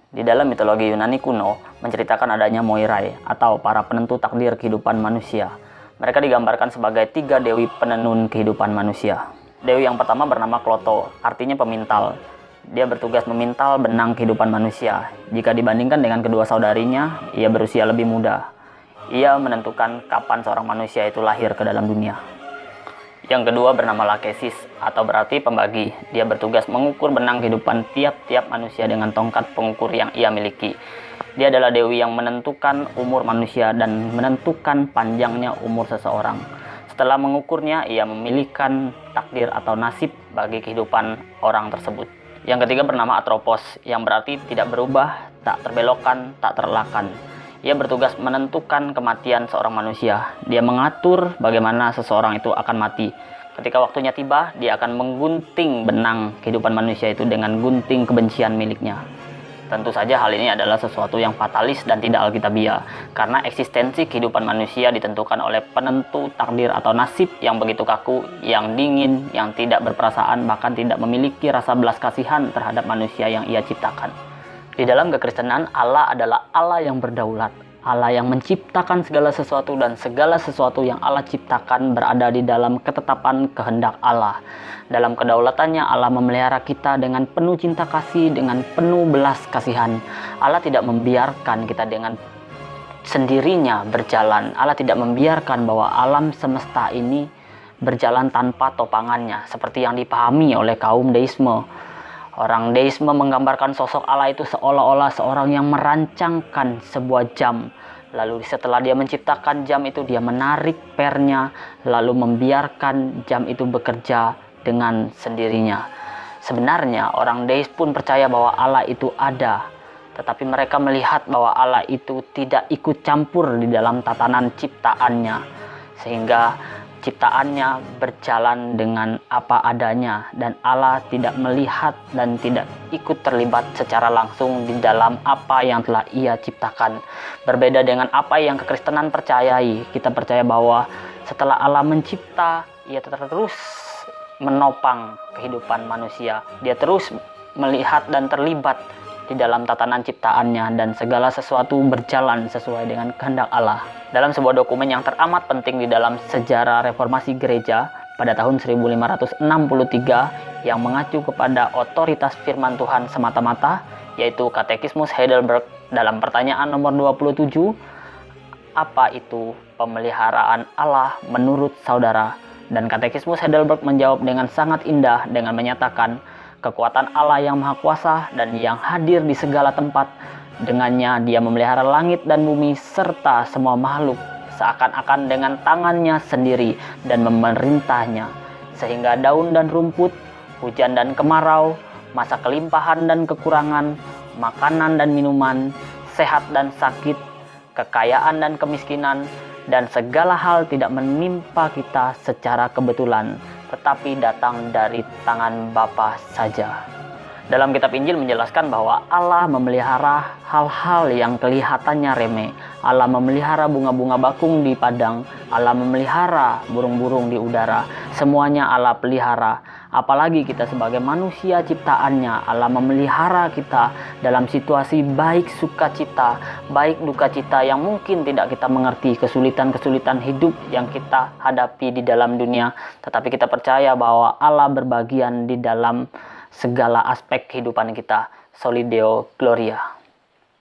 Di dalam mitologi Yunani kuno, menceritakan adanya Moirai atau para penentu takdir kehidupan manusia. Mereka digambarkan sebagai 3 dewi penenun kehidupan manusia. Dewi yang pertama bernama Kloto, artinya pemintal. Dia bertugas memintal benang kehidupan manusia. Jika dibandingkan dengan kedua saudarinya, ia berusia lebih muda. Ia menentukan kapan seorang manusia itu lahir ke dalam dunia. Yang kedua bernama Lakesis, atau berarti pembagi. Dia bertugas mengukur benang kehidupan tiap-tiap manusia dengan tongkat pengukur yang ia miliki. Dia adalah dewi yang menentukan umur manusia dan menentukan panjangnya umur seseorang. Setelah mengukurnya, ia memilihkan takdir atau nasib bagi kehidupan orang tersebut. Yang ketiga bernama Atropos, yang berarti tidak berubah, tak terbelokkan, tak terelakkan. Ia bertugas menentukan kematian seorang manusia. Dia mengatur bagaimana seseorang itu akan mati. Ketika waktunya tiba, dia akan menggunting benang kehidupan manusia itu dengan gunting kebencian miliknya. Tentu saja hal ini adalah sesuatu yang fatalis dan tidak alkitabiah, karena eksistensi kehidupan manusia ditentukan oleh penentu takdir atau nasib yang begitu kaku, yang dingin, yang tidak berperasaan, bahkan tidak memiliki rasa belas kasihan terhadap manusia yang ia ciptakan. Di dalam kekristenan, Allah adalah Allah yang berdaulat, Allah yang menciptakan segala sesuatu, dan segala sesuatu yang Allah ciptakan berada di dalam ketetapan kehendak Allah. Dalam kedaulatannya, Allah memelihara kita dengan penuh cinta kasih, dengan penuh belas kasihan. Allah tidak membiarkan kita dengan sendirinya berjalan. Allah tidak membiarkan bahwa alam semesta ini berjalan tanpa topangannya, seperti yang dipahami oleh kaum deisme. Orang deisme menggambarkan sosok Allah itu seolah-olah seorang yang merancangkan sebuah jam. Lalu setelah dia menciptakan jam itu, dia menarik pernya, lalu membiarkan jam itu bekerja dengan sendirinya. Sebenarnya orang deis pun percaya bahwa Allah itu ada. Tetapi mereka melihat bahwa Allah itu tidak ikut campur di dalam tatanan ciptaannya. Sehingga ciptaannya berjalan dengan apa adanya, dan Allah tidak melihat dan tidak ikut terlibat secara langsung di dalam apa yang telah ia ciptakan. Berbeda dengan apa yang kekristenan percayai. Kita percaya bahwa setelah Allah mencipta, ia terus menopang kehidupan manusia. Dia terus melihat dan terlibat di dalam tatanan ciptaannya, dan segala sesuatu berjalan sesuai dengan kehendak Allah. Dalam sebuah dokumen yang teramat penting di dalam sejarah reformasi gereja pada tahun 1563 yang mengacu kepada otoritas firman Tuhan semata-mata, yaitu Katekismus Heidelberg, dalam pertanyaan nomor 27, apa itu pemeliharaan Allah menurut saudara? Dan Katekismus Heidelberg menjawab dengan sangat indah dengan menyatakan, kekuatan Allah yang maha kuasa dan yang hadir di segala tempat. Dengannya dia memelihara langit dan bumi serta semua makhluk seakan-akan dengan tangannya sendiri dan memerintahnya. Sehingga daun dan rumput, hujan dan kemarau, masa kelimpahan dan kekurangan, makanan dan minuman, sehat dan sakit, kekayaan dan kemiskinan, dan segala hal tidak menimpa kita secara kebetulan, tetapi datang dari tangan Bapa saja. Dalam kitab Injil menjelaskan bahwa Allah memelihara hal-hal yang kelihatannya remeh. Allah memelihara bunga-bunga bakung di padang. Allah memelihara burung-burung di udara. Semuanya Allah pelihara. Apalagi kita sebagai manusia ciptaannya, Allah memelihara kita dalam situasi baik sukacita, baik duka cita yang mungkin tidak kita mengerti, kesulitan-kesulitan hidup yang kita hadapi di dalam dunia. Tetapi kita percaya bahwa Allah berbagian di dalam segala aspek kehidupan kita. Soli Deo Gloria.